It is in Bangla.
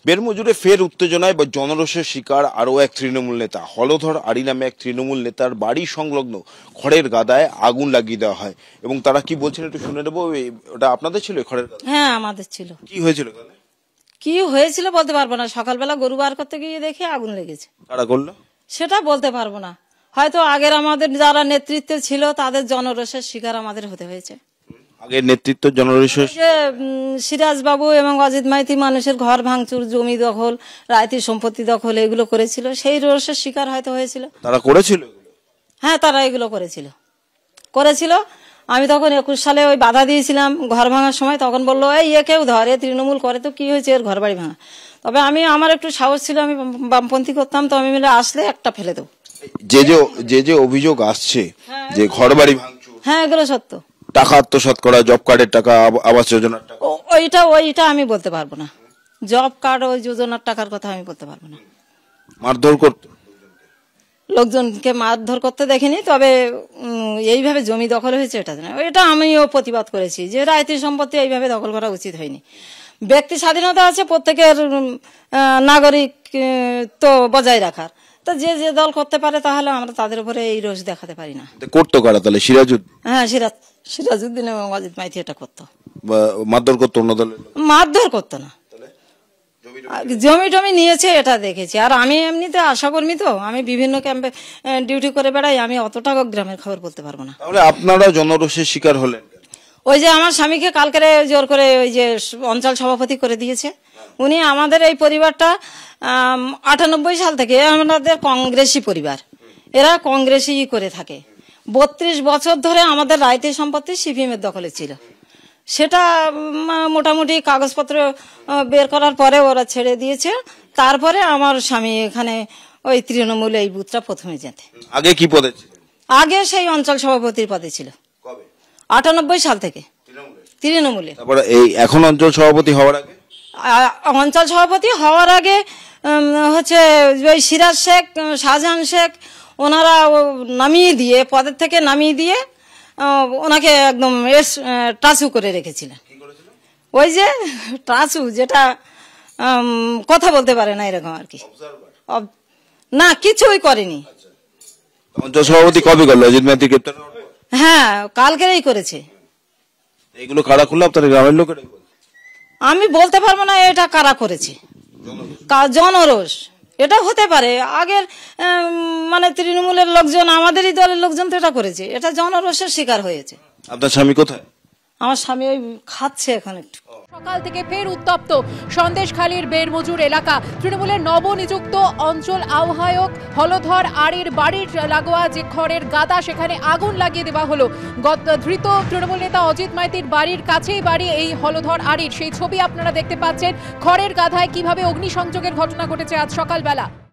বেরমজুরে ফের উত্তেজনায় বা জনরোষের শিকার আরও এক তৃণমূল নেতা। হলধর আড়ি নামে এক তৃণমূল নেতার বাড়ি সংলগ্ন খড়ের গাদায় আগুন লাগিয়ে দেওয়া হয় এবং তারা কি বলছেন একটু শুনে নেবো। ওটা আপনাদের ছিল খড়ের গাদা? হ্যাঁ আমাদের ছিল। কি হয়েছিল? কি হয়েছিল বলতে পারবো না, সকালবেলা গরু বার করতে গিয়ে দেখি আগুন লেগেছে। কারা করলো সেটা বলতে পারবো না, হয়তো আগের আমাদের যারা নেতৃত্বে ছিল তাদের জনরোষের শিকার আমাদের হতে হয়েছে। আগের নেতৃত্ব জনরোষের সিরাজ বাবু এবং অজিত মাইতি মানুষের ঘর ভাঙচুর, জমি দখল, রায়তির সম্পত্তি দখল এগুলো করেছিল, সেই রোষের শিকার হয়তো হয়েছিল। তারা করেছিল? হ্যাঁ তারা এগুলো করেছিল। আমি তখন 21 সালে ওই বাধা দিয়েছিলাম ঘর ভাঙার সময়, তখন বললো এই কেউ ধরে তৃণমূল করে তো কি হয়েছে এর ঘর বাড়ি ভাঙা। তবে আমার একটু সাহস ছিল, আমি বামপন্থী করতাম, তো আমি মিলে আসলে একটা ফেলে দেবো। যে অভিযোগ আসছে যে ঘর বাড়ি ভাঙচুর, হ্যাঁ এগুলো সত্য। টাকা আত্মসাৎ করা, জব কার্ডের টাকা, আবাস যোজনার টাকা, ওইটা আমি বলতে পারবো না। জব কার্ড ওই যোজনার টাকার কথা আমি বলতে পারবো না। মারধর করতে, লোকজনকে মারধর করতে দেখিনি, তবে এইভাবে জমি দখল হয়েছে এটা আমিও প্রতিবাদ করেছি যে রায়তির সম্পত্তি এইভাবে দখল করা উচিত হয়নি। ব্যক্তি স্বাধীনতা আছে প্রত্যেকের, নাগরিক তো বজায় রাখার, তো যে দল করতে পারে তাহলে আমরা তাদের উপরে এই রোষ দেখাতে পারি না। করতো কারা তাহলে? সিরাজউদ্দিন? হ্যাঁ সিরাজউদ্দিন এবং অজিত মাইতি এটা করতো। মারধর করতো অন্য দলের? মারধর করতো না, জমি টমি নিয়েছে এটা দেখেছি। আর আমি এমনিতে আশাকর্মী, তো আমি বিভিন্ন ক্যাম্পে ডিউটি করে বেড়াই, আমি অতটা গ্রামের খবর বলতে পারবো না। তাহলে আপনারা জনরোষের শিকার হলেন? ওই যে আমার স্বামীকে কালকে জোর করে ওই যে অঞ্চল সভাপতি করে দিয়েছে, উনি আমাদের এই পরিবারটা 98 সাল থেকে আমাদের কংগ্রেসি পরিবার, এরা কংগ্রেসি করে থাকে। 32 বছর ধরে আমাদের রায়তির সম্পত্তি সিপিএম এর দখলে ছিল, সেটা মোটামুটি কাগজপত্র বের করার পরে ওরা ছেড়ে দিয়েছে। তারপরে আমার স্বামী এখানে ওই তৃণমূল এই বুথটা প্রথমে যেতে। আগে কি পদে ছিল? আগে সেই অঞ্চল সভাপতির পদে ছিল 98 সাল থেকে তৃণমূলে। তারপরে এই এখন অঞ্চল সভাপতি হওয়ার আগে, অঞ্চল সভাপতি হওয়ার আগে হচ্ছে ওই সিরাজ শেখ, শাহজাহান শেখ, ওনারা নামিয়ে দিয়ে পদের থেকে নামিয়ে দিয়ে ওনাকে একদম ট্রাসু করে রেখেছিলেন। ওই যে ট্রাসু, যেটা কথা বলতে পারে না এরকম আর কি, না কিছুই করেনি। অঞ্চল সভাপতি কবে করলো? অজিত মাইতি গ্রেপ্তার? হ্যাঁ কালকেই করেছে। এগুলো কারা করলো? আপনার গ্রামের লোকেরা? আমি বলতে পারবো না এটা কারা করেছে, জনরোষ এটা হতে পারে। আগের মানে তৃণমূলের লোকজন, আমাদেরই দলের লোকজন তো এটা করেছে, এটা জনরোষের শিকার হয়েছে। আপনার স্বামী কোথায়? আমার স্বামী ওই খাচ্ছে এখন একটু। সকাল থেকে ফের উত্তপ্ত সন্দেশখালীর বেরমজুর এলাকা। তৃণমূলের নবনিযুক্ত অঞ্চল আহ্বায়ক হলধর আড়ির বাড়ির লাগোয়া যে খড়ের গাদা, সেখানে আগুন লাগিয়ে দেওয়া হলো। ধৃত তৃণমূল নেতা অজিত মাইতির বাড়ির কাছেই বাড়ি এই হলধর আড়ির, সেই ছবি আপনারা দেখতে পাচ্ছেন। খড়ের গাদায় কিভাবে অগ্নিসংযোগের ঘটনা ঘটেছে আজ সকালবেলা।